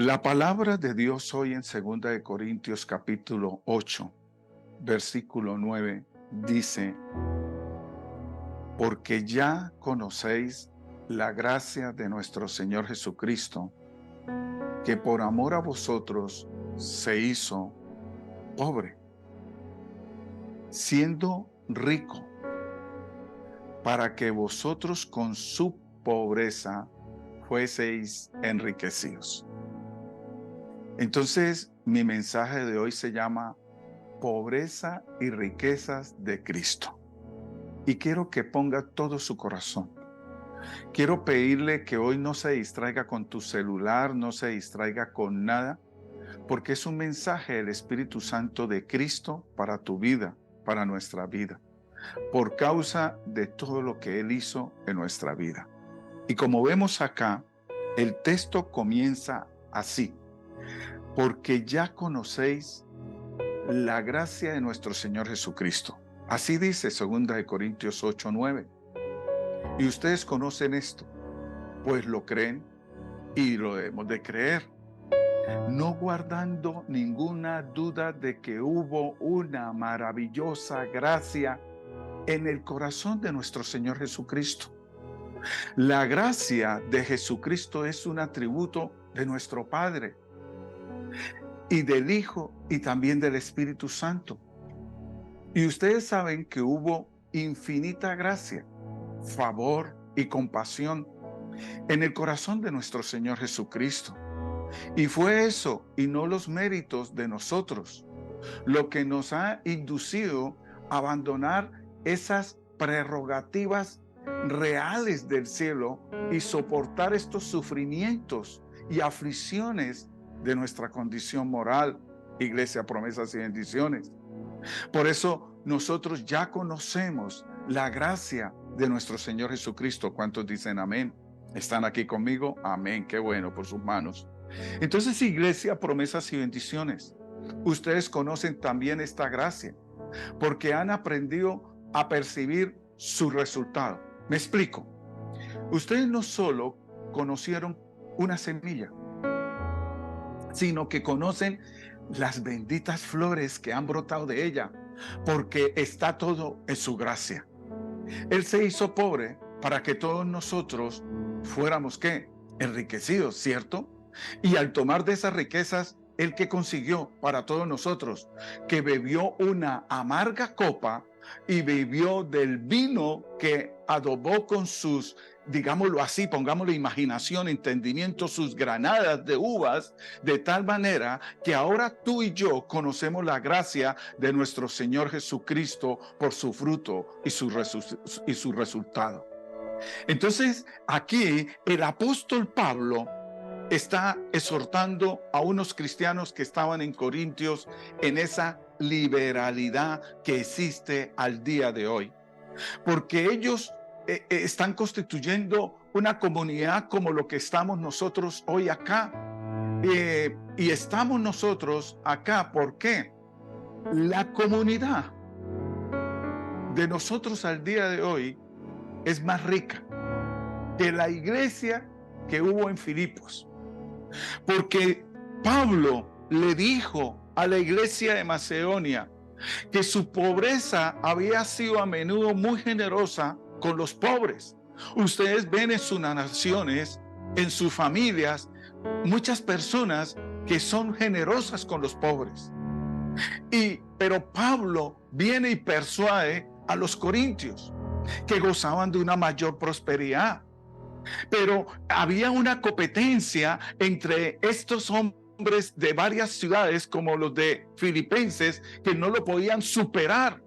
La palabra de Dios hoy en 2 capítulo 8, versículo 9, dice: porque ya conocéis la gracia de nuestro Señor Jesucristo, que por amor a vosotros se hizo pobre, siendo rico, para que vosotros con su pobreza fueseis enriquecidos. Entonces, mi mensaje de hoy se llama Pobreza y riquezas de Cristo. Y quiero que ponga todo su corazón. Quiero pedirle que hoy no se distraiga con tu celular, no se distraiga con nada, porque es un mensaje del Espíritu Santo de Cristo para tu vida, para nuestra vida, por causa de todo lo que Él hizo en nuestra vida. Y como vemos acá, el texto comienza así: porque ya conocéis la gracia de nuestro Señor Jesucristo. Así dice 2 Corintios 8, 9. Y ustedes conocen esto, pues lo creen y lo debemos de creer, no guardando ninguna duda de que hubo una maravillosa gracia en el corazón de nuestro Señor Jesucristo. La gracia de Jesucristo es un atributo de nuestro Padre y del Hijo y también del Espíritu Santo. Y ustedes saben que hubo infinita gracia, favor y compasión en el corazón de nuestro Señor Jesucristo. Y fue eso, y no los méritos de nosotros, lo que nos ha inducido a abandonar esas prerrogativas reales del cielo y soportar estos sufrimientos y aflicciones de nuestra condición moral. Iglesia, promesas y bendiciones. Por eso nosotros ya conocemos la gracia de nuestro Señor Jesucristo. ¿Cuántos dicen amén? ¿Están aquí conmigo? Amén, qué bueno, por sus manos. Entonces, iglesia, promesas y bendiciones, ustedes conocen también esta gracia, porque han aprendido a percibir su resultado. Me explico. Ustedes no solo conocieron una semilla, sino que conocen las benditas flores que han brotado de ella, porque está todo en su gracia. Él se hizo pobre para que todos nosotros fuéramos, ¿qué? Enriquecidos, ¿cierto? Y al tomar de esas riquezas, ¿Él qué consiguió para todos nosotros? Que bebió una amarga copa y bebió del vino que adobó con sus, digámoslo así, pongámosle imaginación, entendimiento, sus granadas de uvas, de tal manera que ahora tú y yo conocemos la gracia de nuestro Señor Jesucristo por su fruto y su resultado. Entonces, aquí el apóstol Pablo está exhortando a unos cristianos que estaban en Corintios en esa liberalidad que existe al día de hoy, porque ellos están constituyendo una comunidad como lo que estamos nosotros hoy acá, y estamos nosotros acá, ¿por qué? La comunidad de nosotros al día de hoy es más rica que la iglesia que hubo en Filipos, porque Pablo le dijo a la iglesia de Macedonia que su pobreza había sido a menudo muy generosa con los pobres. Ustedes ven en sus naciones, en sus familias, muchas personas que son generosas con los pobres. Pero Pablo viene y persuade a los corintios que gozaban de una mayor prosperidad. Pero había una competencia entre estos hombres de varias ciudades, como los de Filipenses, que no lo podían superar.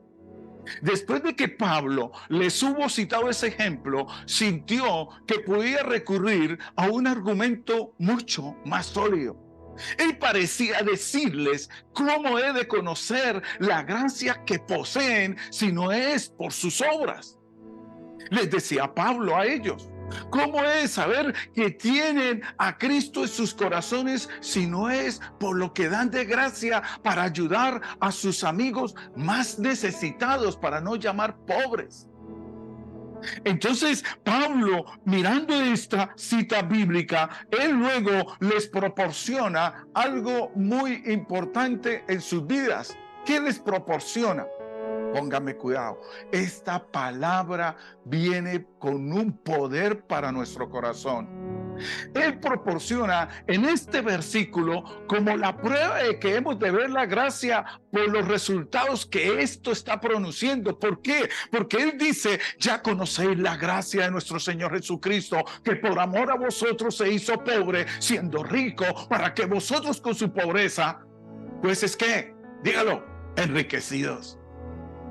Después de que Pablo les hubo citado ese ejemplo, sintió que podía recurrir a un argumento mucho más sólido. Él parecía decirles cómo he de conocer la gracia que poseen si no es por sus obras. Les decía Pablo a ellos: ¿cómo es saber que tienen a Cristo en sus corazones si no es por lo que dan de gracia para ayudar a sus amigos más necesitados, para no llamar pobres? Entonces, Pablo, mirando esta cita bíblica, él luego les proporciona algo muy importante en sus vidas. ¿Qué les proporciona? Póngame cuidado. Esta palabra viene con un poder para nuestro corazón. Él proporciona en este versículo como la prueba de que hemos de ver la gracia por los resultados que esto está produciendo. ¿Por qué? Porque Él dice, ya conocéis la gracia de nuestro Señor Jesucristo, que por amor a vosotros se hizo pobre, siendo rico, para que vosotros con su pobreza, pues es que, dígalo, enriquecidos.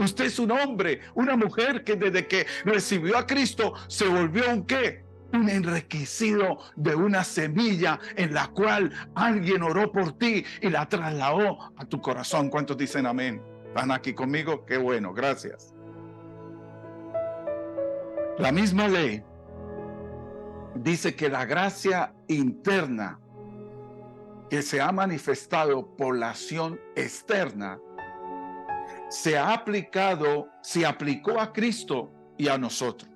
Usted es un hombre, una mujer que desde que recibió a Cristo se volvió un ¿qué? Un enriquecido de una semilla en la cual alguien oró por ti y la trasladó a tu corazón. ¿Cuántos dicen amén? ¿Están aquí conmigo? Qué bueno, gracias. La misma ley dice que la gracia interna que se ha manifestado por la acción externa se aplicó a Cristo y a nosotros.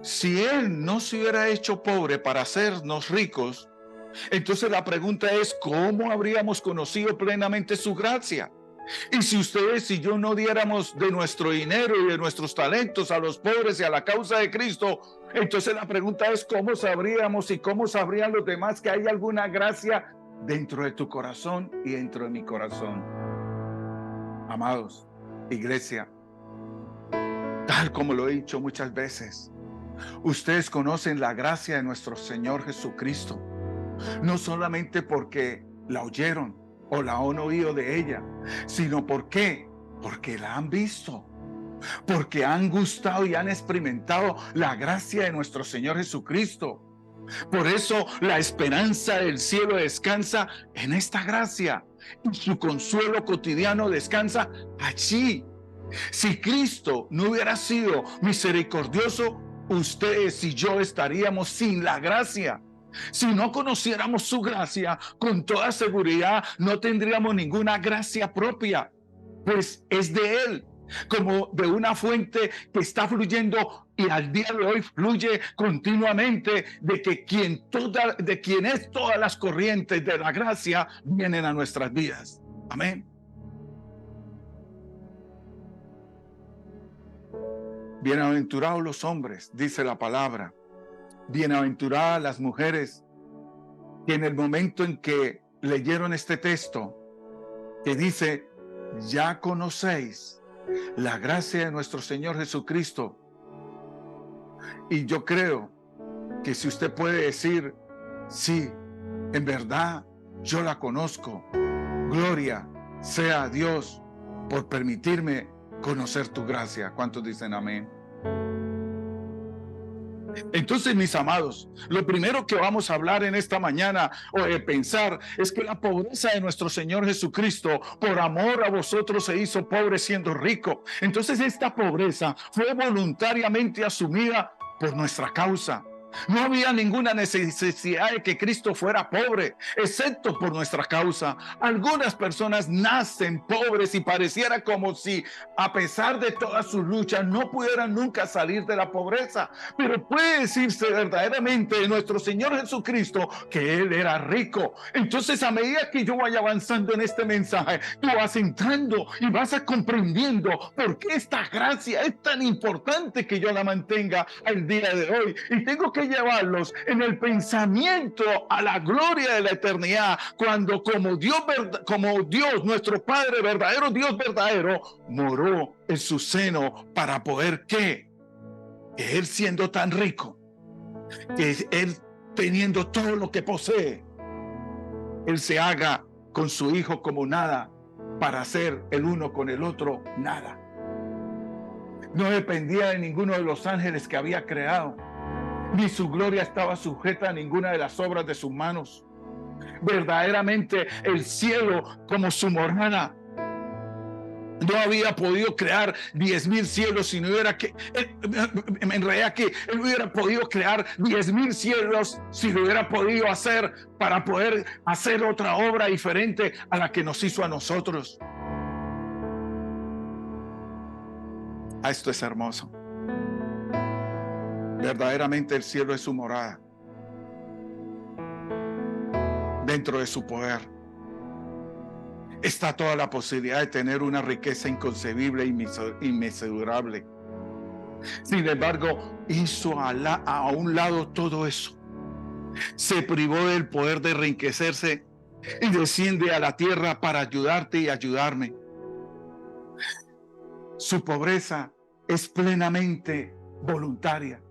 Si Él no se hubiera hecho pobre para hacernos ricos, entonces la pregunta es, ¿cómo habríamos conocido plenamente su gracia? Y si ustedes y yo no diéramos de nuestro dinero y de nuestros talentos a los pobres y a la causa de Cristo, entonces la pregunta es, ¿cómo sabríamos y cómo sabrían los demás que hay alguna gracia dentro de tu corazón y dentro de mi corazón? Amados, iglesia, tal como lo he dicho muchas veces, ustedes conocen la gracia de nuestro Señor Jesucristo, no solamente porque la oyeron o la han oído de ella, sino porque la han visto, porque han gustado y han experimentado la gracia de nuestro Señor Jesucristo. Por eso la esperanza del cielo descansa en esta gracia y su consuelo cotidiano descansa allí. Si Cristo no hubiera sido misericordioso, ustedes y yo estaríamos sin la gracia. Si no conociéramos su gracia, con toda seguridad no tendríamos ninguna gracia propia, pues es de Él, como de una fuente que está fluyendo y al día de hoy fluye continuamente, de quien es todas las corrientes de la gracia vienen a nuestras vidas. Amén. Bienaventurados los hombres, dice la palabra. Bienaventuradas las mujeres que en el momento en que leyeron este texto, que dice, ya conocéis la gracia de nuestro Señor Jesucristo. Y yo creo que si usted puede decir, sí, en verdad yo la conozco, gloria sea a Dios por permitirme conocer tu gracia. ¿Cuántos dicen amén? Entonces, mis amados, lo primero que vamos a hablar en esta mañana o de pensar es que la pobreza de nuestro Señor Jesucristo, por amor a vosotros, se hizo pobre siendo rico. Entonces, esta pobreza fue voluntariamente asumida por nuestra causa. No había ninguna necesidad de que Cristo fuera pobre, excepto por nuestra causa. Algunas personas nacen pobres y pareciera como si, a pesar de todas sus luchas, no pudieran nunca salir de la pobreza. Pero puede decirse verdaderamente de nuestro Señor Jesucristo que Él era rico. Entonces, a medida que yo vaya avanzando en este mensaje, tú vas entrando y vas a comprendiendo por qué esta gracia es tan importante que yo la mantenga al día de hoy. Y tengo que llevarlos en el pensamiento a la gloria de la eternidad, cuando como Dios, nuestro Padre verdadero, Dios verdadero, moró en su seno para poder que Él siendo tan rico, que Él teniendo todo lo que posee, Él se haga con su Hijo como nada, para hacer el uno con el otro nada. No dependía de ninguno de los ángeles que había creado, ni su gloria estaba sujeta a ninguna de las obras de sus manos. Verdaderamente el cielo como su morada no había podido crear 10,000 cielos si no hubiera que, en realidad que él hubiera podido crear 10,000 cielos si lo hubiera podido hacer para poder hacer otra obra diferente a la que nos hizo a nosotros. Esto es hermoso. Verdaderamente el cielo es su morada, dentro de su poder está toda la posibilidad de tener una riqueza inconcebible e inmesurable. Sin embargo, hizo a un lado todo eso. Se privó del poder de enriquecerse y desciende a la tierra para ayudarte y ayudarme. Su pobreza es plenamente voluntaria.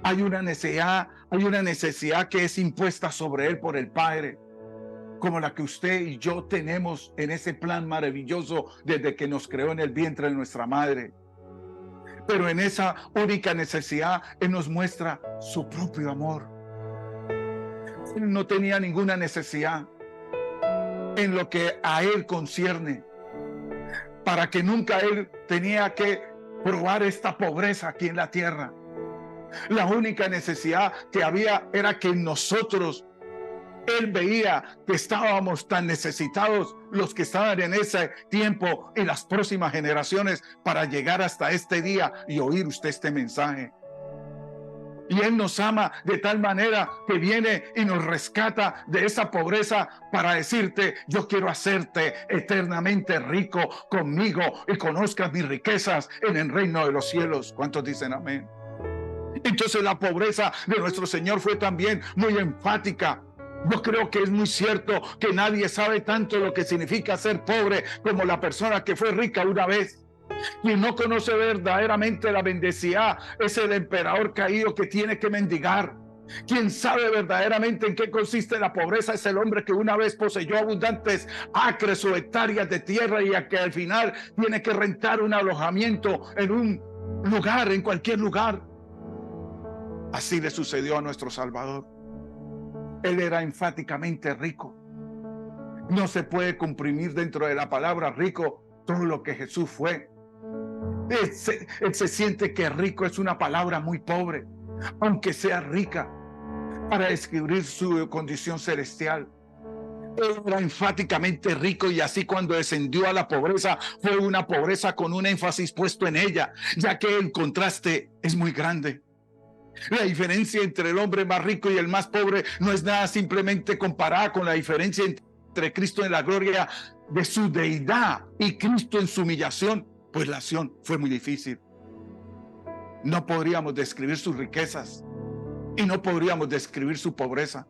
Hay una necesidad que es impuesta sobre él por el Padre, como la que usted y yo tenemos en ese plan maravilloso desde que nos creó en el vientre de nuestra madre. Pero en esa única necesidad, Él nos muestra su propio amor. Él no tenía ninguna necesidad en lo que a Él concierne, para que nunca Él tenía que probar esta pobreza aquí en la tierra. La única necesidad que había era que nosotros, Él veía que estábamos tan necesitados, los que estaban en ese tiempo y las próximas generaciones, para llegar hasta este día y oír usted este mensaje. Y Él nos ama de tal manera que viene y nos rescata de esa pobreza para decirte: yo quiero hacerte eternamente rico conmigo y conozcas mis riquezas en el reino de los cielos. ¿Cuántos dicen amén? Entonces la pobreza de nuestro Señor fue también muy enfática. Yo creo que es muy cierto que nadie sabe tanto lo que significa ser pobre como la persona que fue rica una vez. Quien no conoce verdaderamente la bendecida es el emperador caído que tiene que mendigar. Quien sabe verdaderamente en qué consiste la pobreza es el hombre que una vez poseyó abundantes acres o hectáreas de tierra y que al final tiene que rentar un alojamiento en un lugar, en cualquier lugar. Así le sucedió a nuestro Salvador. Él era enfáticamente rico. No se puede comprimir dentro de la palabra rico todo lo que Jesús fue. Él se siente que rico es una palabra muy pobre, aunque sea rica, para describir su condición celestial. Él era enfáticamente rico, y así cuando descendió a la pobreza, fue una pobreza con un énfasis puesto en ella, ya que el contraste es muy grande. La diferencia entre el hombre más rico y el más pobre no es nada simplemente comparada con la diferencia entre Cristo en la gloria de su deidad y Cristo en su humillación, pues la acción fue muy difícil. No podríamos describir sus riquezas y no podríamos describir su pobreza.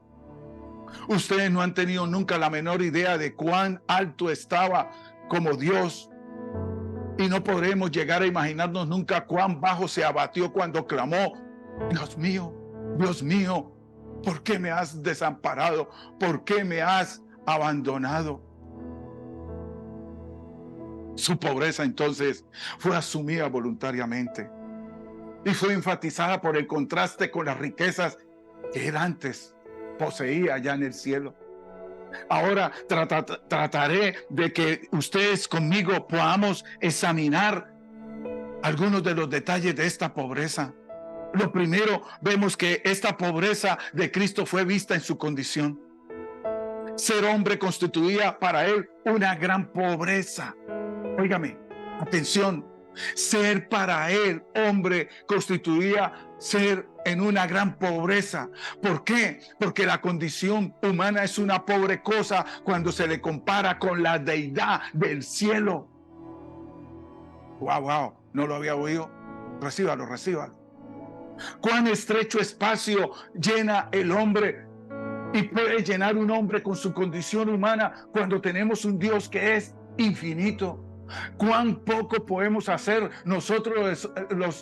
Ustedes no han tenido nunca la menor idea de cuán alto estaba como Dios, y no podremos llegar a imaginarnos nunca cuán bajo se abatió cuando clamó: Dios mío, ¿por qué me has desamparado? ¿Por qué me has abandonado? Su pobreza entonces fue asumida voluntariamente y fue enfatizada por el contraste con las riquezas que él antes poseía allá en el cielo. Ahora trataré de que ustedes conmigo podamos examinar algunos de los detalles de esta pobreza. Lo primero, vemos que esta pobreza de Cristo fue vista en su condición. Ser hombre constituía para él una gran pobreza. Óigame, atención, ser para él hombre constituía ser en una gran pobreza. ¿Por qué? Porque la condición humana es una pobre cosa cuando se le compara con la deidad del cielo. Wow, no lo había oído. Recíbalo. Cuán estrecho espacio llena el hombre, y puede llenar un hombre con su condición humana cuando tenemos un Dios que es infinito. Cuán poco podemos hacer nosotros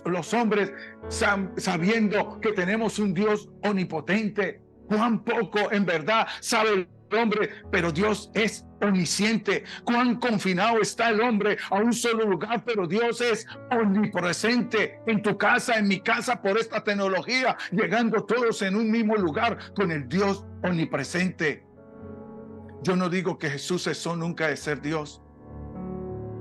los hombres sabiendo que tenemos un Dios omnipotente. Cuán poco en verdad sabe el hombre, pero Dios es omnisciente. Cuán confinado está el hombre a un solo lugar, pero Dios es omnipresente en tu casa, en mi casa, por esta tecnología, llegando todos en un mismo lugar con el Dios omnipresente. Yo no digo que Jesús cesó nunca de ser Dios,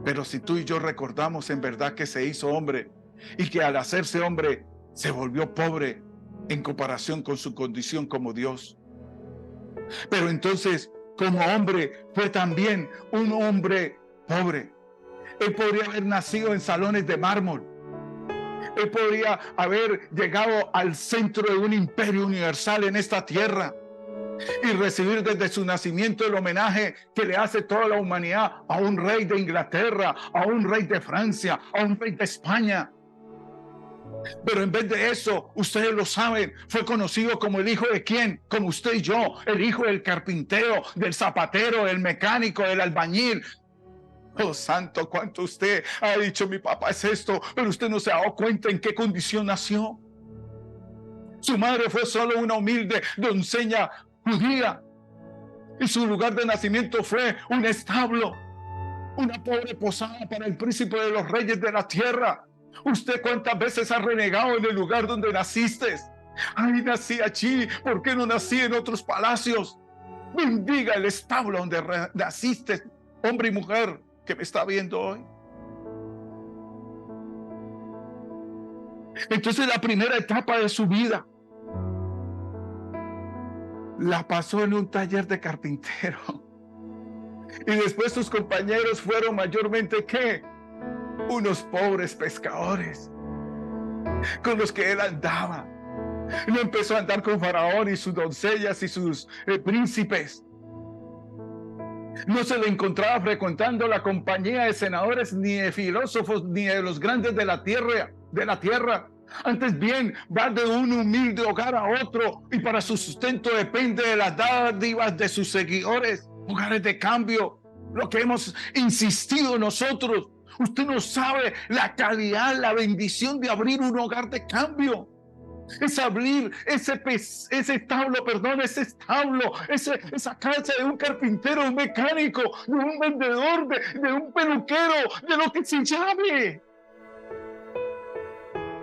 pero si tú y yo recordamos en verdad que se hizo hombre y que al hacerse hombre se volvió pobre en comparación con su condición como Dios. Pero entonces, como hombre, fue también un hombre pobre. Él podría haber nacido en salones de mármol, Él podría haber llegado al centro de un imperio universal en esta tierra y recibir desde su nacimiento el homenaje que le hace toda la humanidad a un rey de Inglaterra, a un rey de Francia, a un rey de España. Pero en vez de eso, ustedes lo saben, fue conocido como el hijo de quién, como usted y yo, el hijo del carpintero, del zapatero, del mecánico, del albañil. Oh, santo, cuánto usted ha dicho, mi papá es esto, pero usted no se ha dado cuenta en qué condición nació. Su madre fue solo una humilde doncella judía y su lugar de nacimiento fue un establo, una pobre posada para el príncipe de los reyes de la tierra. ¿Usted cuántas veces ha renegado en el lugar donde naciste? Ay, nací allí, ¿por qué no nací en otros palacios? Bendiga el establo donde naciste, hombre y mujer que me está viendo hoy. Entonces la primera etapa de su vida la pasó en un taller de carpintero. Y después sus compañeros fueron mayormente, ¿qué? Unos pobres pescadores con los que él andaba. No empezó a andar con Faraón y sus doncellas y sus príncipes. No se le encontraba frecuentando la compañía de senadores, ni de filósofos, ni de los grandes de la tierra. Antes bien, va de un humilde hogar a otro y para su sustento depende de las dádivas de sus seguidores, hogares de cambio, lo que hemos insistido nosotros. Usted no sabe la calidad, la bendición de abrir un hogar de cambio. Es abrir ese establo, esa casa de un carpintero, de un mecánico, de un vendedor, de un peluquero, de lo que se llame.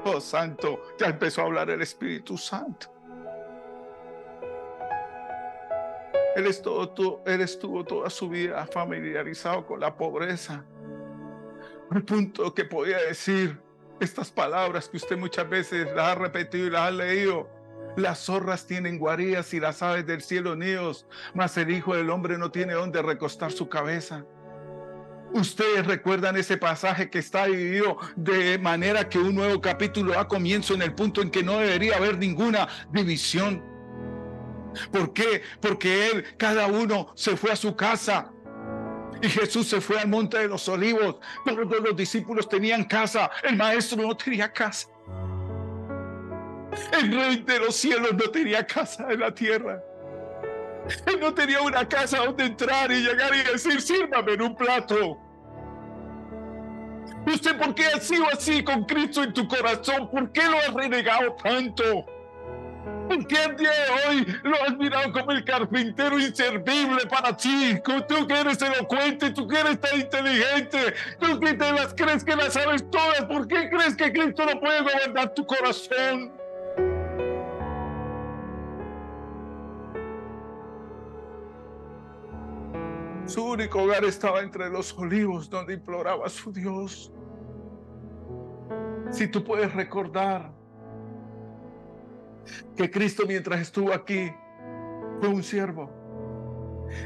Oh, santo, ya empezó a hablar el Espíritu Santo. Él estuvo toda su vida familiarizado con la pobreza, al punto que podía decir estas palabras que usted muchas veces las ha repetido y las ha leído. Las zorras tienen guaridas y las aves del cielo nidos, mas el Hijo del Hombre no tiene donde recostar su cabeza. Ustedes recuerdan ese pasaje que está dividido de manera que un nuevo capítulo da comienzo en el punto en que no debería haber ninguna división. ¿Por qué? Porque cada uno se fue a su casa. Y Jesús se fue al monte de los olivos. Todos los discípulos tenían casa. El maestro no tenía casa. El rey de los cielos no tenía casa en la tierra. Él no tenía una casa donde entrar y llegar y decir, sírvame en un plato. ¿Usted por qué ha sido así con Cristo en tu corazón? ¿Por qué lo has renegado tanto? ¿Por qué el día de hoy lo has mirado como el carpintero inservible para ti? Tú que eres elocuente, tú que eres tan inteligente, tú que te las crees que las sabes todas, ¿por qué crees que Cristo no puede gobernar tu corazón? Su único hogar estaba entre los olivos donde imploraba a su Dios. Si tú puedes recordar que Cristo mientras estuvo aquí fue un siervo.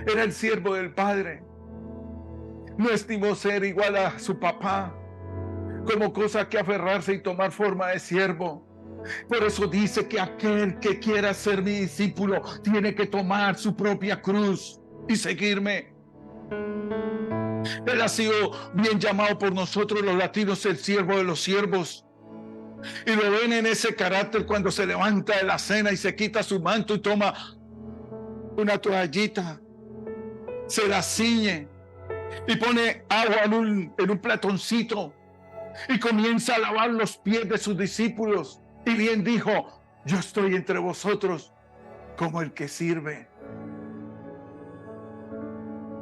Era el siervo del Padre. No estimó ser igual a su papá como cosa que aferrarse y tomar forma de siervo. Por eso dice que aquel que quiera ser mi discípulo tiene que tomar su propia cruz y seguirme. Él ha sido bien llamado por nosotros los latinos el siervo de los siervos. Y lo ven en ese carácter cuando se levanta de la cena y se quita su manto y toma una toallita, se la ciñe y pone agua en un platoncito y comienza a lavar los pies de sus discípulos. Y bien dijo, yo estoy entre vosotros como el que sirve.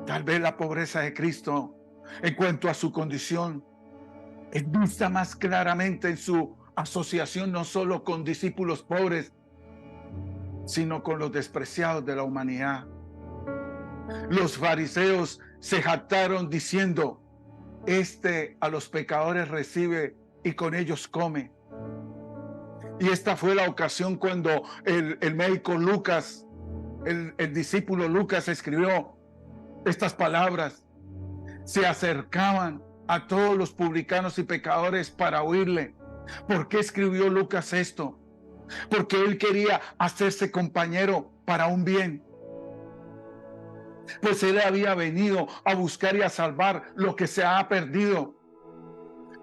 Tal vez la pobreza de Cristo en cuanto a su condición es vista más claramente en su asociación no solo con discípulos pobres, sino con los despreciados de la humanidad. Los fariseos se jactaron diciendo, a los pecadores recibe y con ellos come. Y esta fue la ocasión cuando el médico Lucas, el discípulo Lucas escribió estas palabras. Se acercaban a todos los publicanos y pecadores para oírle. ¿Por qué escribió Lucas esto? Porque él quería hacerse compañero para un bien. Pues él había venido a buscar y a salvar lo que se ha perdido.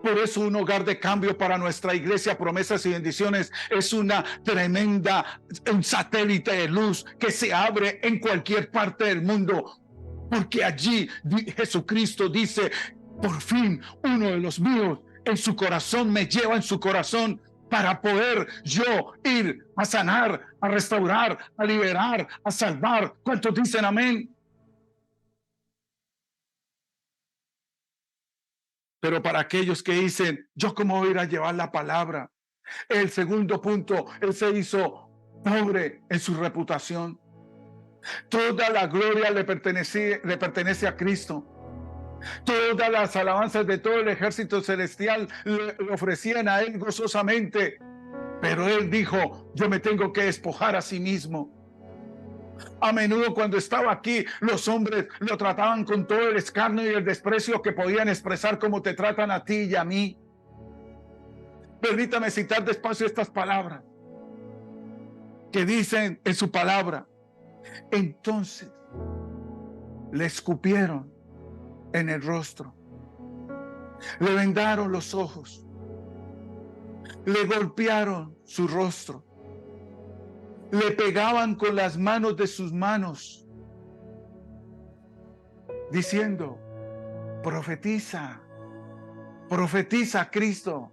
Por eso un hogar de cambio para nuestra iglesia, promesas y bendiciones, es una tremenda, un satélite de luz que se abre en cualquier parte del mundo. Porque allí Jesucristo dice, por fin uno de los míos en su corazón me lleva en su corazón para poder yo ir a sanar, a restaurar, a liberar, a salvar. ¿Cuántos dicen amén? Pero para aquellos que dicen, ¿yo cómo voy a ir a llevar la palabra? El segundo punto, él se hizo pobre en su reputación. Toda la gloria le pertenece a Cristo. Todas las alabanzas de todo el ejército celestial le ofrecían a él gozosamente. Pero él dijo, yo me tengo que despojar a sí mismo. A menudo cuando estaba aquí, los hombres lo trataban con todo el escarnio y el desprecio que podían expresar como te tratan a ti y a mí. Permítame citar despacio estas palabras que dicen en su palabra. Entonces le escupieron en el rostro, le vendaron los ojos, le golpearon su rostro, le pegaban con las manos de sus manos, diciendo, profetiza, profetiza Cristo.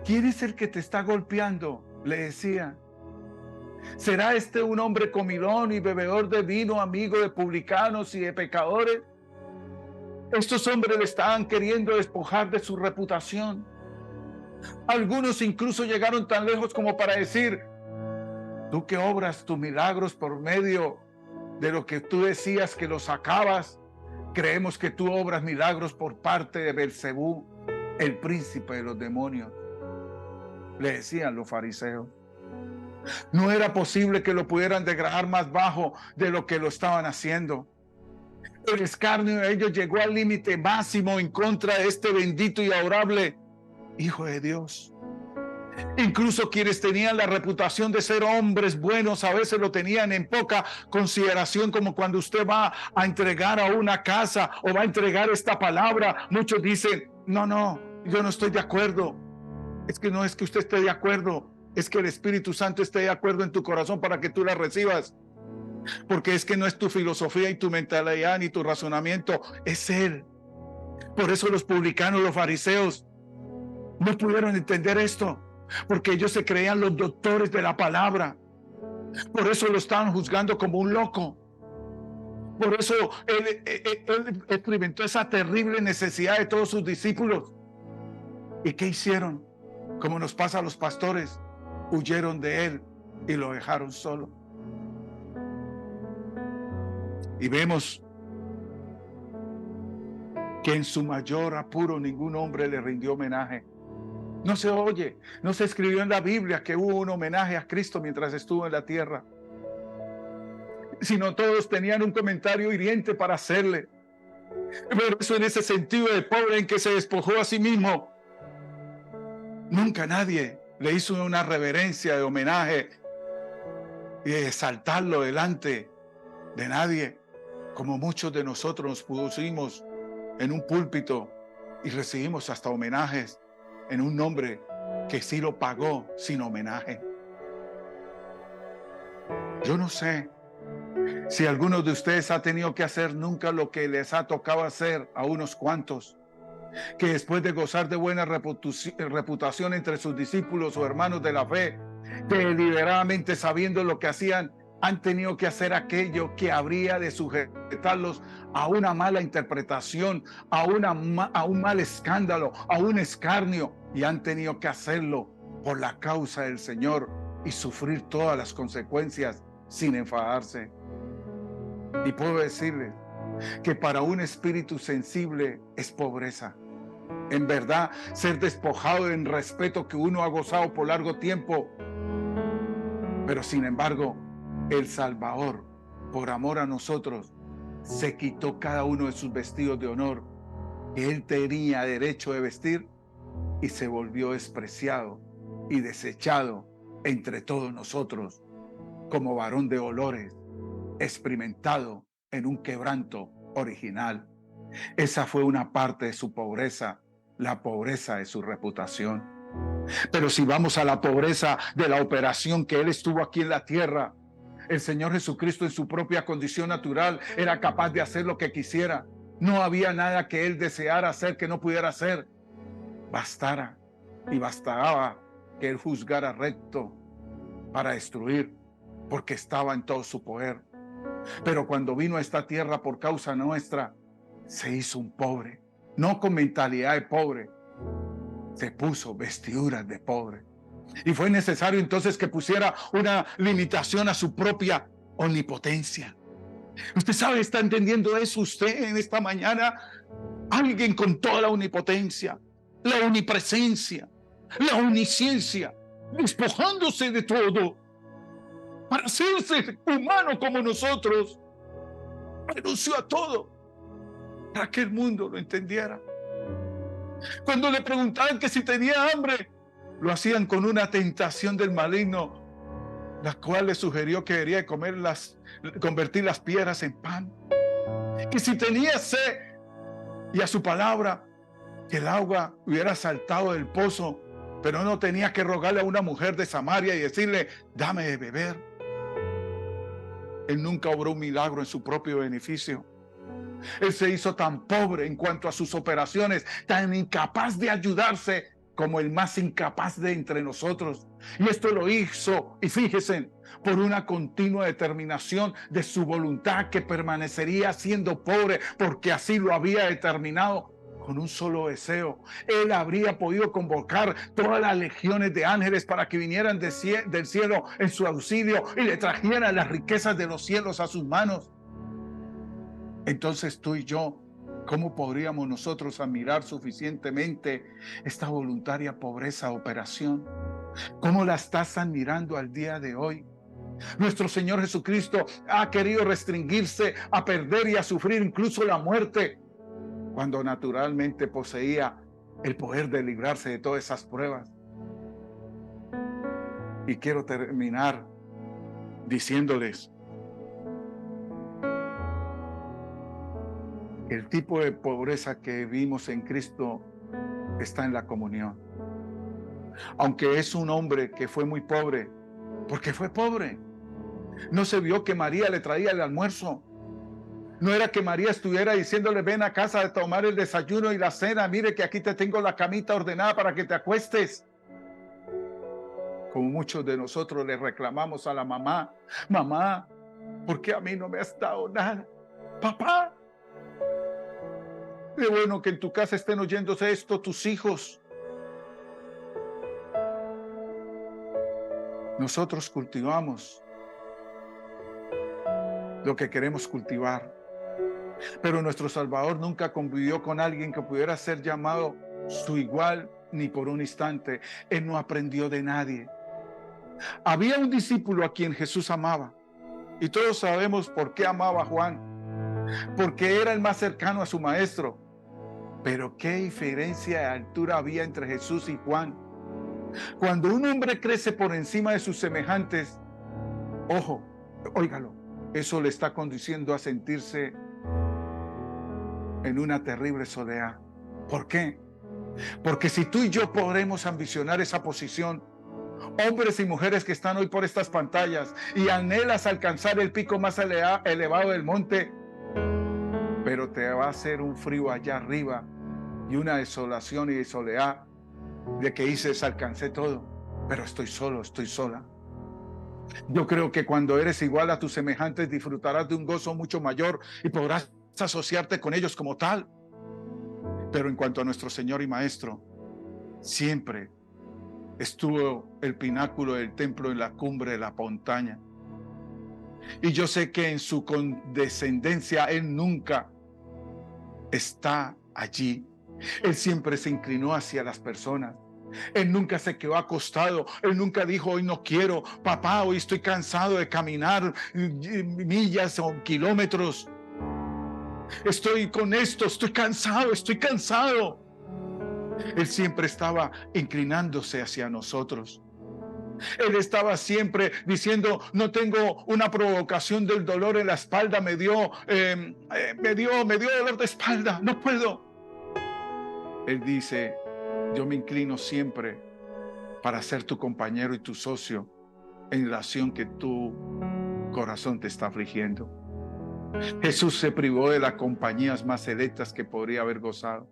¿Quién es el que te está golpeando? Le decía. ¿Será este un hombre comilón y bebedor de vino, amigo de publicanos y de pecadores? Estos hombres le estaban queriendo despojar de su reputación. Algunos incluso llegaron tan lejos como para decir, tú que obras tus milagros por medio de lo que tú decías que lo sacabas, creemos que tú obras milagros por parte de Belcebú, el príncipe de los demonios. Le decían los fariseos. No era posible que lo pudieran degradar más bajo de lo que lo estaban haciendo. El escarnio de ellos llegó al límite máximo en contra de este bendito y adorable Hijo de Dios. Incluso quienes tenían la reputación de ser hombres buenos a veces lo tenían en poca consideración, como cuando usted va a entregar a una casa o va a entregar esta palabra. Muchos dicen, no, yo no estoy de acuerdo. Es que no es que usted esté de acuerdo, es que el Espíritu Santo esté de acuerdo en tu corazón para que tú la recibas. Porque es que no es tu filosofía y tu mentalidad ni tu razonamiento, es Él. Por eso los publicanos, los fariseos, no pudieron entender esto, porque ellos se creían los doctores de la palabra. Por eso lo estaban juzgando como un loco. Por eso él experimentó esa terrible necesidad de todos sus discípulos. ¿Y qué hicieron? Como nos pasa a los pastores, huyeron de él y lo dejaron solo. Y vemos que en su mayor apuro ningún hombre le rindió homenaje. No se oye, no se escribió en la Biblia que hubo un homenaje a Cristo mientras estuvo en la tierra, sino todos tenían un comentario hiriente para hacerle. Pero eso en ese sentido de pobre en que se despojó a sí mismo. Nunca nadie le hizo una reverencia de homenaje y de exaltarlo delante de nadie, como muchos de nosotros nos pusimos en un púlpito y recibimos hasta homenajes en un nombre que sí lo pagó sin homenaje. Yo no sé si alguno de ustedes ha tenido que hacer nunca lo que les ha tocado hacer a unos cuantos, que después de gozar de buena reputación entre sus discípulos o hermanos de la fe, que deliberadamente sabiendo lo que hacían, han tenido que hacer aquello que habría de sujetarlos a una mala interpretación, a un mal escándalo, a un escarnio, y han tenido que hacerlo por la causa del Señor y sufrir todas las consecuencias sin enfadarse. Y puedo decirles que para un espíritu sensible es pobreza. En verdad, ser despojado en respeto que uno ha gozado por largo tiempo, pero sin embargo, el Salvador, por amor a nosotros, se quitó cada uno de sus vestidos de honor que él tenía derecho de vestir y se volvió despreciado y desechado entre todos nosotros, como varón de olores, experimentado en un quebranto original. Esa fue una parte de su pobreza, la pobreza de su reputación. Pero si vamos a la pobreza de la operación que Él estuvo aquí en la tierra, el Señor Jesucristo en su propia condición natural era capaz de hacer lo que quisiera. No había nada que Él deseara hacer que no pudiera hacer. Bastara y bastaba que Él juzgara recto para destruir, porque estaba en todo su poder. Pero cuando vino a esta tierra por causa nuestra, se hizo un pobre, no con mentalidad de pobre, se puso vestiduras de pobre. Y fue necesario entonces que pusiera una limitación a su propia omnipotencia. Usted sabe, ¿está entendiendo eso usted en esta mañana? Alguien con toda la omnipotencia, la omnipresencia, la omnisciencia, despojándose de todo para hacerse humano como nosotros, renunció a todo para que el mundo lo entendiera. Cuando le preguntaban que si tenía hambre, lo hacían con una tentación del maligno, la cual le sugirió que debería convertir las piedras en pan. Que si tenía sed, y a su palabra, que el agua hubiera saltado del pozo, pero no tenía que rogarle a una mujer de Samaria y decirle, dame de beber. Él nunca obró un milagro en su propio beneficio. Él se hizo tan pobre en cuanto a sus operaciones, tan incapaz de ayudarse como el más incapaz de entre nosotros. Y esto lo hizo, y fíjense, por una continua determinación de su voluntad, que permanecería siendo pobre porque así lo había determinado. Con un solo deseo, Él habría podido convocar todas las legiones de ángeles para que vinieran del cielo en su auxilio y le trajeran las riquezas de los cielos a sus manos. Entonces tú y yo, ¿cómo podríamos nosotros admirar suficientemente esta voluntaria pobreza operación? ¿Cómo la estás admirando al día de hoy? Nuestro Señor Jesucristo ha querido restringirse a perder y a sufrir incluso la muerte, cuando naturalmente poseía el poder de librarse de todas esas pruebas. Y quiero terminar diciéndoles que el tipo de pobreza que vimos en Cristo está en la comunión. Aunque es un hombre que fue muy pobre, porque fue pobre, no se vio que María le traía el almuerzo. No era que María estuviera diciéndole, ven a casa a tomar el desayuno y la cena, mire que aquí te tengo la camita ordenada para que te acuestes. Como muchos de nosotros le reclamamos a la mamá, mamá, ¿por qué a mí no me has dado nada? Papá, qué bueno que en tu casa estén oyéndose esto tus hijos. Nosotros cultivamos lo que queremos cultivar. Pero nuestro Salvador nunca convivió con alguien que pudiera ser llamado su igual ni por un instante. Él no aprendió de nadie. Había un discípulo a quien Jesús amaba. Y todos sabemos por qué amaba a Juan. Porque era el más cercano a su maestro. Pero qué diferencia de altura había entre Jesús y Juan. Cuando un hombre crece por encima de sus semejantes, ojo, óigalo, eso le está conduciendo a sentirse en una terrible soledad. ¿Por qué? Porque si tú y yo podremos ambicionar esa posición, hombres y mujeres que están hoy por estas pantallas y anhelas alcanzar el pico más elevado del monte, pero te va a hacer un frío allá arriba y una desolación y soledad de que dices, alcancé todo, pero estoy solo, estoy sola. Yo creo que cuando eres igual a tus semejantes disfrutarás de un gozo mucho mayor y podrás asociarte con ellos como tal. Pero en cuanto a nuestro Señor y Maestro, siempre estuvo el pináculo del templo en la cumbre de la montaña. Y yo sé que en su condescendencia Él nunca está allí. Él siempre se inclinó hacia las personas. Él nunca se quedó acostado. Él nunca dijo, hoy no quiero, papá, hoy estoy cansado de caminar millas o kilómetros. Estoy con esto, estoy cansado. Él siempre estaba inclinándose hacia nosotros. Él estaba siempre diciendo, no tengo una provocación del dolor en la espalda, me dio dolor de espalda, no puedo. Él dice, yo me inclino siempre para ser tu compañero y tu socio en la acción que tu corazón te está afligiendo. Jesús se privó de las compañías más selectas que podría haber gozado.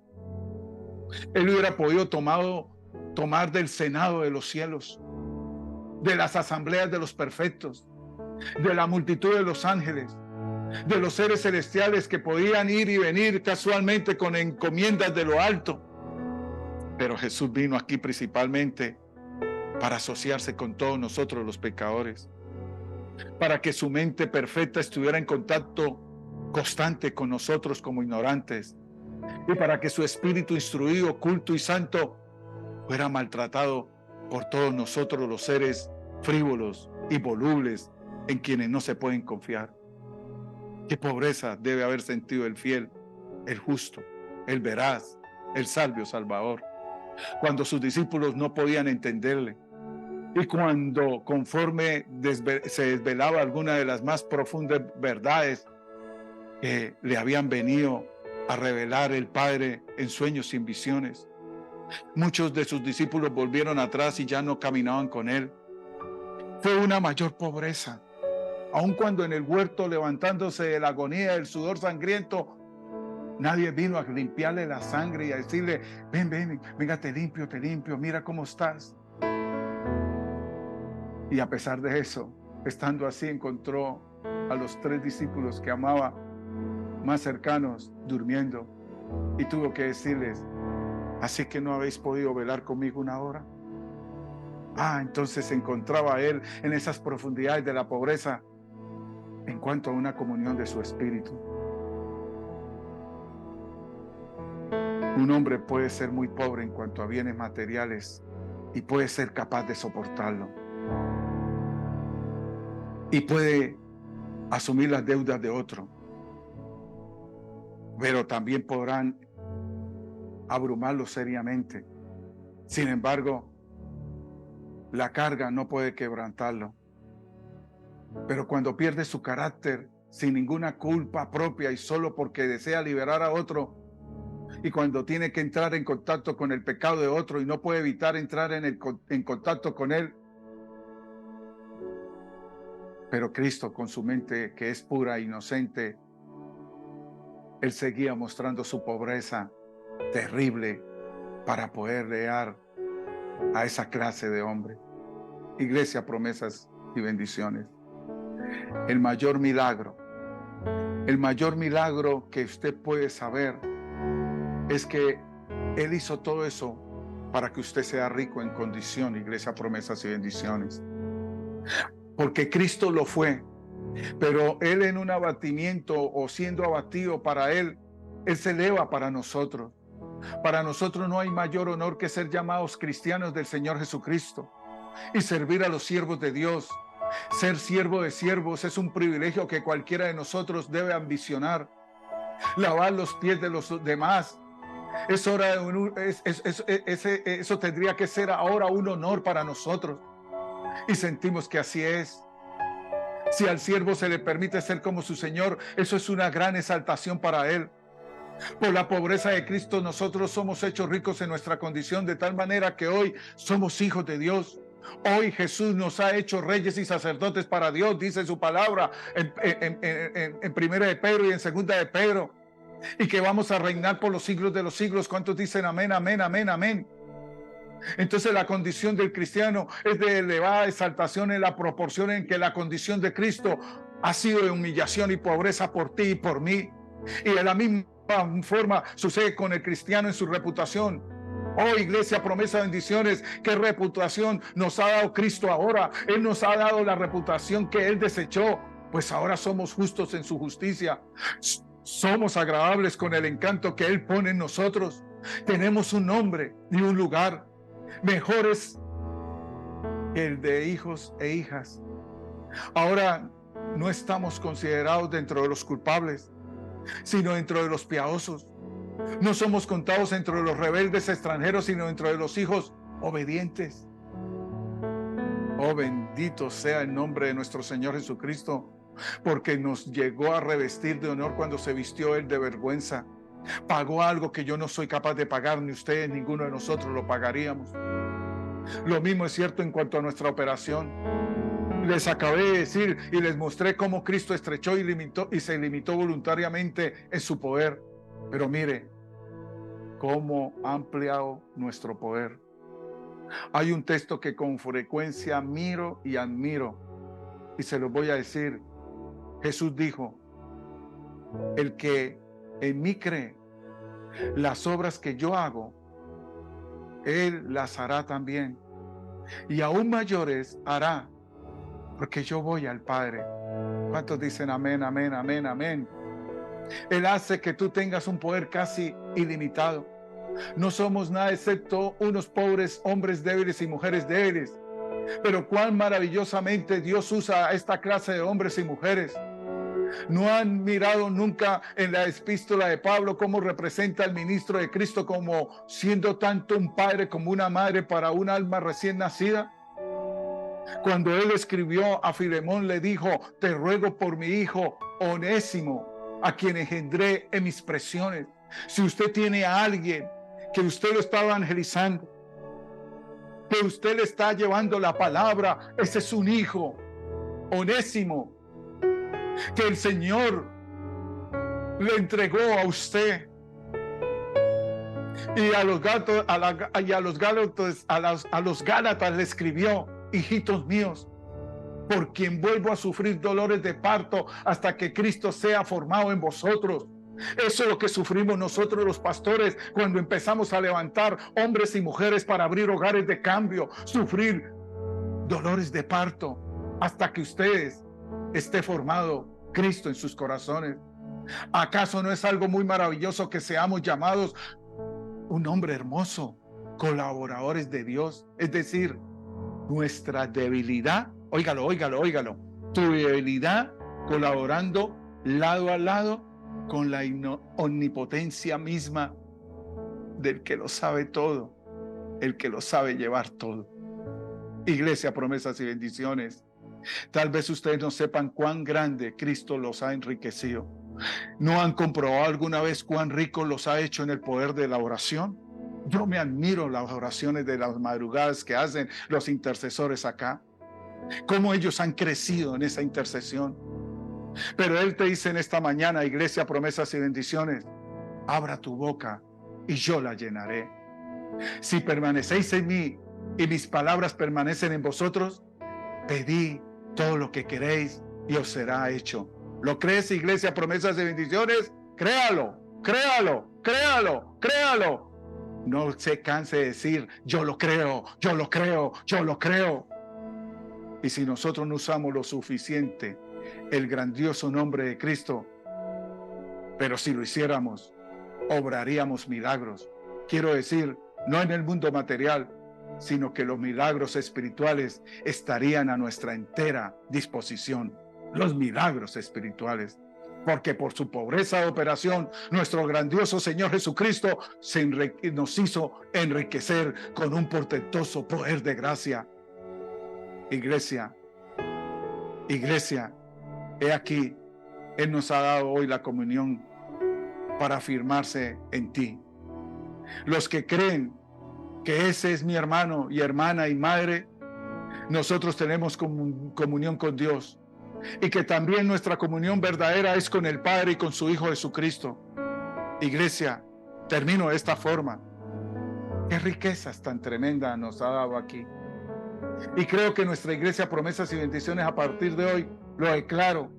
Él hubiera podido tomar del Senado de los cielos, de las asambleas de los perfectos, de la multitud de los ángeles, de los seres celestiales que podían ir y venir casualmente con encomiendas de lo alto. Pero Jesús vino aquí principalmente para asociarse con todos nosotros los pecadores, para que su mente perfecta estuviera en contacto constante con nosotros como ignorantes, y para que su espíritu instruido, culto y santo fuera maltratado por todos nosotros los seres frívolos y volubles en quienes no se pueden confiar. Qué pobreza debe haber sentido el fiel, el justo, el veraz, el sabio Salvador, cuando sus discípulos no podían entenderle, y cuando conforme se desvelaba alguna de las más profundas verdades que le habían venido a revelar el Padre en sueños y en visiones. Muchos de sus discípulos volvieron atrás y ya no caminaban con él. Fue una mayor pobreza, aun cuando en el huerto, levantándose de la agonía del sudor sangriento, nadie vino a limpiarle la sangre y a decirle, venga, te limpio, mira cómo estás. Y a pesar de eso, estando así, encontró a los 3 discípulos que amaba más cercanos durmiendo, y tuvo que decirles, ¿así que no habéis podido velar conmigo una hora? Entonces se encontraba él en esas profundidades de la pobreza en cuanto a una comunión de su espíritu. Un hombre puede ser muy pobre en cuanto a bienes materiales y puede ser capaz de soportarlo, y puede asumir las deudas de otro, pero también podrán abrumarlo seriamente. Sin embargo, la carga no puede quebrantarlo. Pero cuando pierde su carácter sin ninguna culpa propia y solo porque desea liberar a otro, y cuando tiene que entrar en contacto con el pecado de otro y no puede evitar entrar en contacto con él, pero Cristo, con su mente que es pura e inocente, él seguía mostrando su pobreza terrible para poder llegar a esa clase de hombre. Iglesia, promesas y bendiciones. El mayor milagro que usted puede saber es que Él hizo todo eso para que usted sea rico en condición. Iglesia, promesas y bendiciones. Porque Cristo lo fue, pero Él en un abatimiento o siendo abatido para Él se eleva para nosotros. Para nosotros no hay mayor honor que ser llamados cristianos del Señor Jesucristo y servir a los siervos de Dios. Ser siervo de siervos es un privilegio que cualquiera de nosotros debe ambicionar. Lavar los pies de los demás es hora de eso tendría que ser ahora un honor para nosotros, y sentimos que así es. Si al siervo se le permite ser como su Señor, eso es una gran exaltación para él. Por la pobreza de Cristo nosotros somos hechos ricos en nuestra condición, de tal manera que hoy somos hijos de Dios. Hoy Jesús nos ha hecho reyes y sacerdotes para Dios, dice su palabra en Primera de Pedro y en Segunda de Pedro, y que vamos a reinar por los siglos de los siglos. ¿Cuántos dicen amén, amén, amén, amén? Entonces la condición del cristiano es de elevada exaltación en la proporción en que la condición de Cristo ha sido de humillación y pobreza por ti y por mí. Y de la misma forma sucede con el cristiano en su reputación. Oh, iglesia, promesa, bendiciones, ¿qué reputación nos ha dado Cristo ahora? Él nos ha dado la reputación que Él desechó, pues ahora somos justos en su justicia. Somos agradables con el encanto que Él pone en nosotros. Tenemos un nombre y un lugar mejores que el de hijos e hijas. Ahora no estamos considerados dentro de los culpables, sino dentro de los piadosos. No somos contados entre los rebeldes extranjeros, sino entre los hijos obedientes. Oh, bendito sea el nombre de nuestro Señor Jesucristo, porque nos llegó a revestir de honor cuando se vistió Él de vergüenza. Pagó algo que yo no soy capaz de pagar, ni ustedes, ninguno de nosotros lo pagaríamos. Lo mismo es cierto en cuanto a nuestra operación. Les acabé de decir y les mostré cómo Cristo estrechó y se limitó voluntariamente en su poder. Pero mire cómo ha ampliado nuestro poder. Hay un texto que con frecuencia miro y admiro, y se los voy a decir. Jesús dijo: el que en mí cree, las obras que yo hago, Él las hará también, y aún mayores hará, porque yo voy al Padre. ¿Cuántos dicen amén, amén, amén, amén? Él hace que tú tengas un poder casi ilimitado. No somos nada excepto unos pobres hombres débiles y mujeres débiles. Pero cuán maravillosamente Dios usa a esta clase de hombres y mujeres. ¿No han mirado nunca en la epístola de Pablo cómo representa al ministro de Cristo como siendo tanto un padre como una madre para un alma recién nacida? Cuando él escribió a Filemón, le dijo: te ruego por mi hijo Onésimo, a quien engendré en mis prisiones. Si usted tiene a alguien que usted lo está evangelizando, que usted le está llevando la palabra, ese es un hijo, Onésimo, que el Señor le entregó a usted. Y a los Gálatas le escribió: hijitos míos, por quien vuelvo a sufrir dolores de parto hasta que Cristo sea formado en vosotros. Eso es lo que sufrimos nosotros los pastores cuando empezamos a levantar hombres y mujeres para abrir hogares de cambio, sufrir dolores de parto hasta que ustedes esté formado Cristo en sus corazones. ¿Acaso no es algo muy maravilloso que seamos llamados un hombre hermoso, colaboradores de Dios? Es decir, nuestra debilidad, óigalo, tu debilidad colaborando lado a lado con la omnipotencia misma del que lo sabe todo, el que lo sabe llevar todo. Iglesia, promesas y bendiciones. Tal vez ustedes no sepan cuán grande Cristo los ha enriquecido. ¿No han comprobado alguna vez cuán rico los ha hecho en el poder de la oración? Yo me admiro las oraciones de las madrugadas que hacen los intercesores acá, cómo ellos han crecido en esa intercesión. Pero Él te dice en esta mañana, iglesia, promesas y bendiciones: abra tu boca y yo la llenaré. Si permanecéis en mí y mis palabras permanecen en vosotros, pedid todo lo que queréis y os será hecho. ¿Lo crees, iglesia, promesas y bendiciones? Créalo, créalo, créalo, créalo. No se canse de decir: yo lo creo, yo lo creo, yo lo creo. Y si nosotros no usamos lo suficiente el grandioso nombre de Cristo, pero si lo hiciéramos, obraríamos milagros. Quiero decir, no en el mundo material, sino que los milagros espirituales estarían a nuestra entera disposición. Los milagros espirituales. Porque por su pobreza de operación, nuestro grandioso Señor Jesucristo nos hizo enriquecer con un portentoso poder de gracia. Iglesia, he aquí, Él nos ha dado hoy la comunión para afirmarse en ti. Los que creen que ese es mi hermano y hermana y madre, nosotros tenemos comunión con Dios, y que también nuestra comunión verdadera es con el Padre y con su Hijo Jesucristo. Iglesia, termino de esta forma. Qué riquezas tan tremendas nos ha dado aquí. Y creo que nuestra iglesia, promesas y bendiciones, a partir de hoy, lo declaro,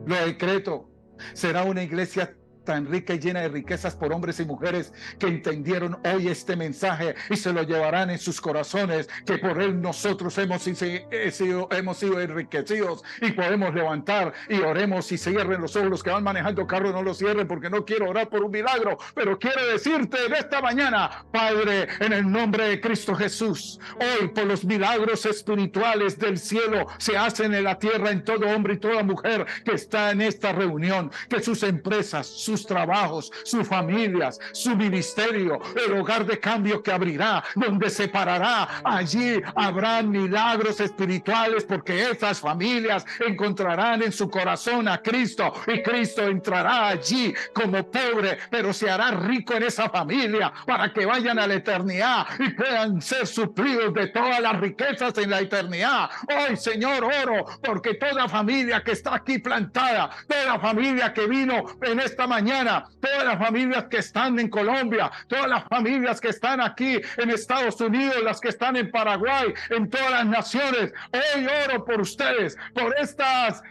lo decreto, será una iglesia tan rica y llena de riquezas por hombres y mujeres que entendieron hoy este mensaje y se lo llevarán en sus corazones, que por él nosotros hemos sido enriquecidos y podemos levantar y oremos y cierren los ojos. Los que van manejando carro no los cierren, porque no quiero orar por un milagro, pero quiero decirte en esta mañana: Padre, en el nombre de Cristo Jesús, hoy por los milagros espirituales del cielo se hacen en la tierra en todo hombre y toda mujer que está en esta reunión, que sus empresas, sus sus trabajos, sus familias, su ministerio, el hogar de cambio que abrirá, donde se parará. Allí habrán milagros espirituales, porque esas familias encontrarán en su corazón a Cristo, y Cristo entrará allí como pobre, pero se hará rico en esa familia, para que vayan a la eternidad y puedan ser suplidos de todas las riquezas en la eternidad. Hoy, Señor, oro porque toda familia que está aquí plantada, toda familia que vino en esta mañana, todas las familias que están en Colombia, todas las familias que están aquí en Estados Unidos, las que están en Paraguay, en todas las naciones, hoy oro por ustedes, por estas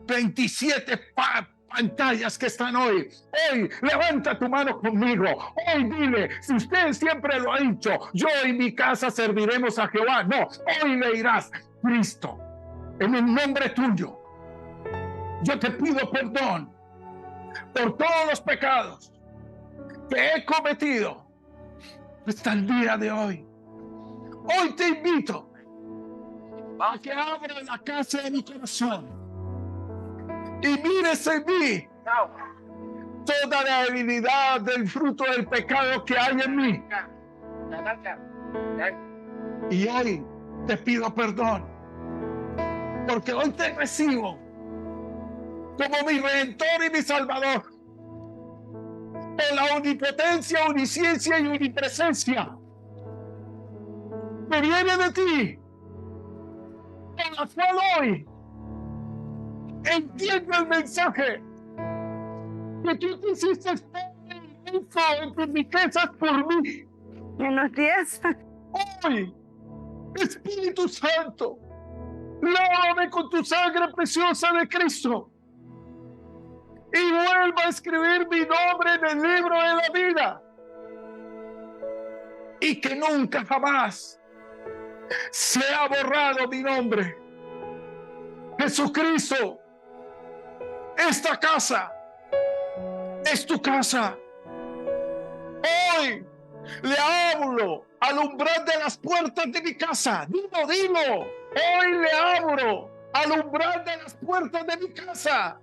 27 pantallas que están hoy. Hoy levanta tu mano conmigo. Hoy dile, si usted siempre lo ha dicho, yo y mi casa serviremos a Jehová. No, hoy le dirás, Cristo, en el nombre tuyo, yo te pido perdón por todos los pecados que he cometido hasta el día de hoy. Hoy te invito a que abras la casa de mi corazón y mires en mí toda la debilidad del fruto del pecado que hay en mí. Y hoy te pido perdón, porque hoy te recibo como mi Redentor y mi Salvador, por la omnipotencia, omnisciencia y omnipresencia que viene de ti, con la cual hoy entiendo el mensaje que tú quisiste en tus riquezas por mí. Buenos días. Hoy, Espíritu Santo, lávame con tu sangre preciosa de Cristo y vuelva a escribir mi nombre en el libro de la vida, y que nunca jamás sea borrado mi nombre. Jesucristo, esta casa es tu casa. Hoy le hablo al umbral de las puertas de mi casa. Dilo, dilo. Hoy le abro al umbral de las puertas de mi casa.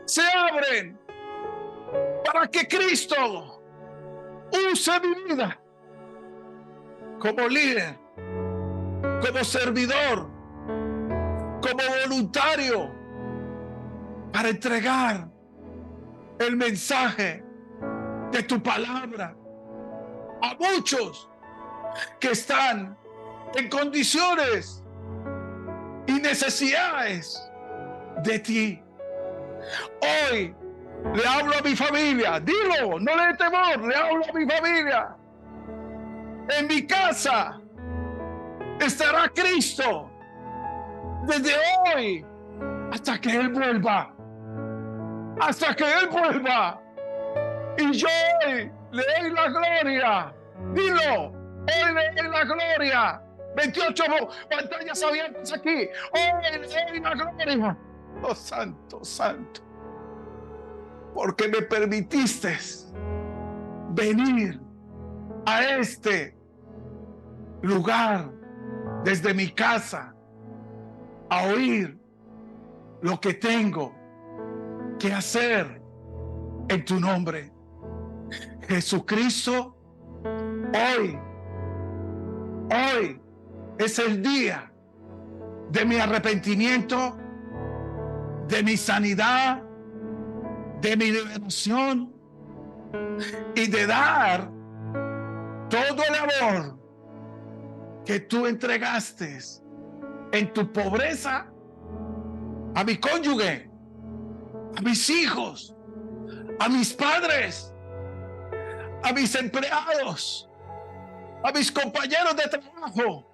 Se abren para que Cristo use mi vida como líder, como servidor, como voluntario, para entregar el mensaje de tu palabra a muchos que están en condiciones y necesidades de ti. Hoy le hablo a mi familia. Dilo, no le dé temor. Le hablo a mi familia. En mi casa estará Cristo desde hoy hasta que Él vuelva. Hasta que Él vuelva. Y yo hoy le doy la gloria. Dilo, hoy le doy la gloria. 28 pantallas abiertas aquí. Hoy le doy la gloria. Oh, santo, santo. Porque me permitiste venir a este lugar desde mi casa a oír lo que tengo que hacer en tu nombre. Jesucristo, hoy es el día de mi arrepentimiento, de mi sanidad, de mi liberación y de dar todo el amor que tú entregaste en tu pobreza a mi cónyuge, a mis hijos, a mis padres, a mis empleados, a mis compañeros de trabajo,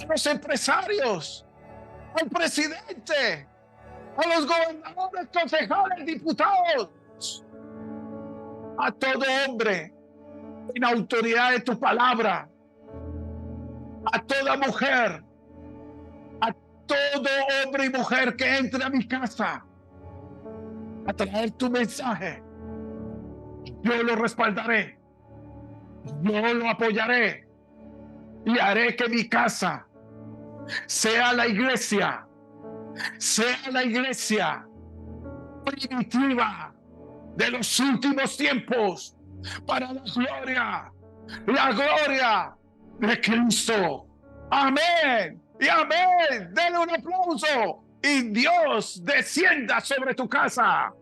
a los empresarios, al presidente, a los gobernadores, concejales, diputados, a todo hombre en autoridad de tu palabra, a toda mujer, a todo hombre y mujer que entre a mi casa a traer tu mensaje. Yo lo respaldaré, yo lo apoyaré y haré que mi casa sea la iglesia primitiva de los últimos tiempos para la gloria de Cristo. Amén y amén. Denle un aplauso y Dios descienda sobre tu casa.